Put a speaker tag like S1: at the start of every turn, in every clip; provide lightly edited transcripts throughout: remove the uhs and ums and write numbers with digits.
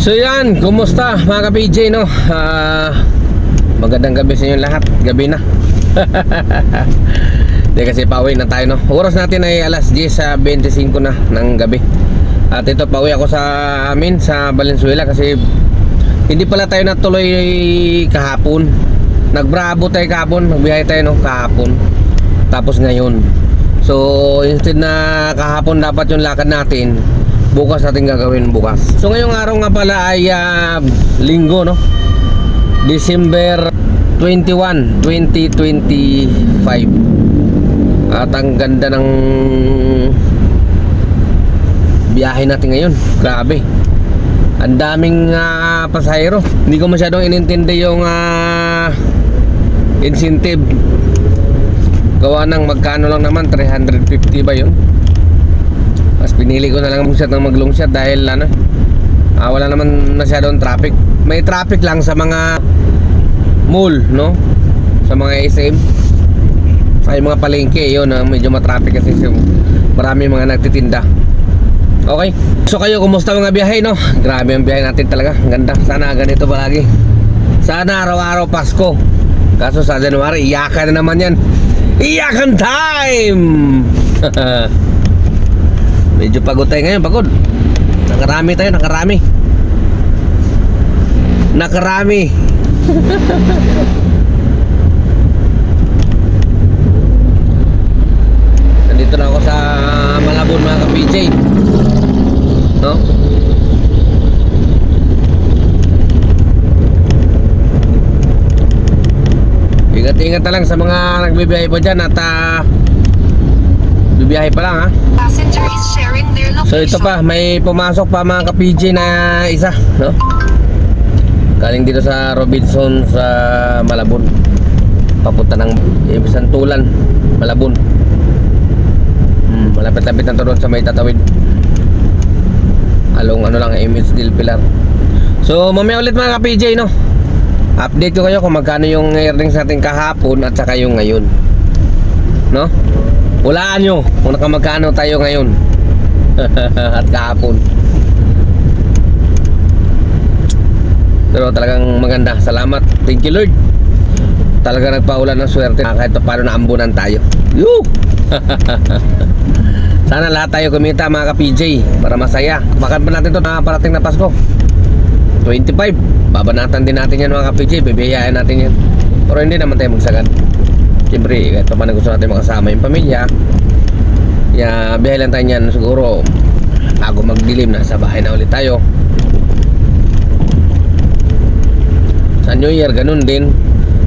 S1: So yan, kumusta mga ka-PJ, no? Magandang gabi sa inyo lahat. Gabi na. Hindi kasi pauwi na tayo, no? Oras natin ay alas 10:25 na ng gabi. At ito, pauwi ako sa amin sa Valenzuela kasi hindi pala tayo natuloy kahapon. Nagbravo tayo kahapon, nagbiyahe tayo, no? Kahapon. Tapos ngayon. So instead na kahapon dapat yung lakad natin, bukas natin gagawin bukas. So ngayong araw nga pala ay linggo, no? December 21, 2025. At ang ganda ng biyahe natin ngayon. Grabe. Ang daming pasahero. Hindi ko masyadong inintindi yung incentive. Gawa ng magkano lang naman, 350 ba yun? Mas pinili ko na lang mag-long shot dahil wala naman masyadong traffic. May traffic lang sa mga mall, no? Sa mga SM ay mga palengke, yun medyo matraffic kasi marami mga nagtitinda. Okay, so kayo, kumusta mga biyahe, no? Grabe ang biyahe natin talaga, ang ganda. Sana ganito palagi. Sana araw-araw Pasko. Kaso sa January, iyakan na naman yan. Iyakan time! Medyo pagod tayo ngayon, pagod. Nakarami tayo, nakarami. Nandito na ako sa Malabon mga ka-PJ, no? Ingat-ingat na lang sa mga nagbibiyahe po dyan at bibiyahe pa lang, ha? So ito pa, may pumasok pa mga ka-PJ na isa, no? Galing dito sa Robinson sa Malabon, papunta ng Santulan, Malabon. Malapit-lapit na to doon sa may tatawid along lang, Image del Pilar. So mamaya ulit mga ka-PJ, no? Update ko kayo kung magkano yung earnings natin kahapon at saka yung ngayon, no? Hulaan nyo kung magkano tayo ngayon at kahapon. Pero talagang maganda. Salamat. Thank you, Lord. Talaga nagpaulan ng swerte kahit paano naambunan tayo. Yoo! Sana lahat tayo kumita mga ka-PJ para masaya. Bakit pa natin ito na parating na Pasko 25. Babanatan din natin yan mga ka-PJ. Bibiyayain natin yan. Pero hindi naman tayo magsagad. Siyempre, ito pa na gusto natin makasama yung pamilya. Biyahe lang tayo yan. Siguro bago magdilim na sa bahay na ulit tayo. Sa New Year ganun din.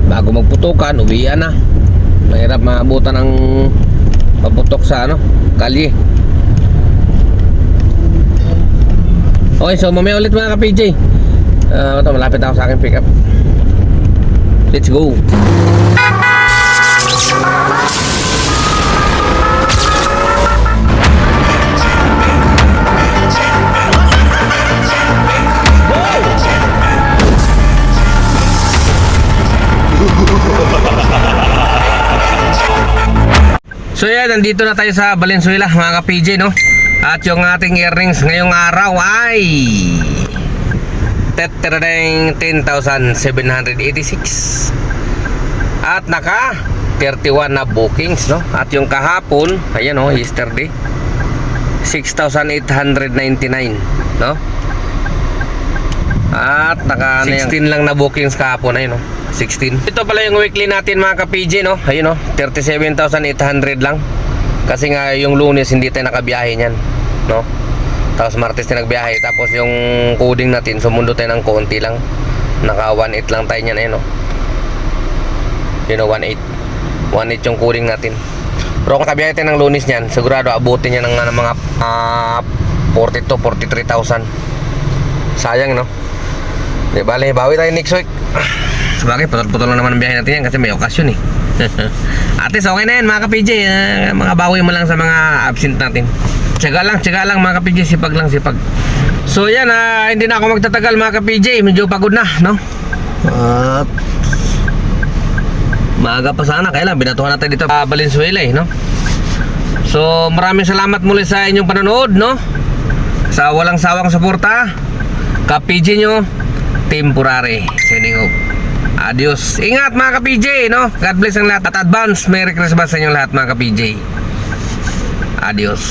S1: Bago magputukan, uwian na. Mahirap maabutan ng paputok sa kalye. Okay, so mamaya ulit mga ka-PJ. Ito, malapit ako sa aking pick up. Let's go. So yan, nandito na tayo sa Valenzuela mga ka-PJ, no? At yung ating earnings ngayong araw ay 10,786 at naka 31 na bookings, no? At yung kahapon, ayan, no, yesterday 6,899, no? At naka 16 lang na bookings kahapon, ayun, no? 16. Ito pala yung weekly natin mga ka-PJ, no? Ayun, no? 37,800 lang. Kasi nga yung Lunes hindi tayo nakabiyahe niyan, no? Tapos Martes tayo nagbiyahe. Tapos yung coding natin, sumundo tayo ng konti lang. Naka 1.8 lang tayo niyan, ayun, no? Yun, no? 1.8 yung coding natin. Pero kung nakabiyahe tayo ng Lunes niyan, sigurado abutin niya ng mga 40 to 43,000. Sayang, no? Di bale, bawi tayo next week. Sabagay, putol-putol lang naman ang biyahe natin yan kasi may okasyon, eh. At least okay na yan mga ka-PJ. Mga bawi mo lang sa mga absent natin. Tiyaga lang mga ka-PJ. Sipag lang, sipag. So yan, hindi na ako magtatagal mga ka-PJ. Medyo pagod na, no? At maaga pa sana, kaya lang binatuhan natin dito sa Valenzuela, no? So maraming salamat muli sa inyong panonood, no? Sa walang sawang suporta. ka-PJ nyo, temporary. Sending off. Adios. Ingat mga ka-PJ, no? God bless ang lahat. At advance, Merry Christmas sa inyong lahat mga ka-PJ. Adios.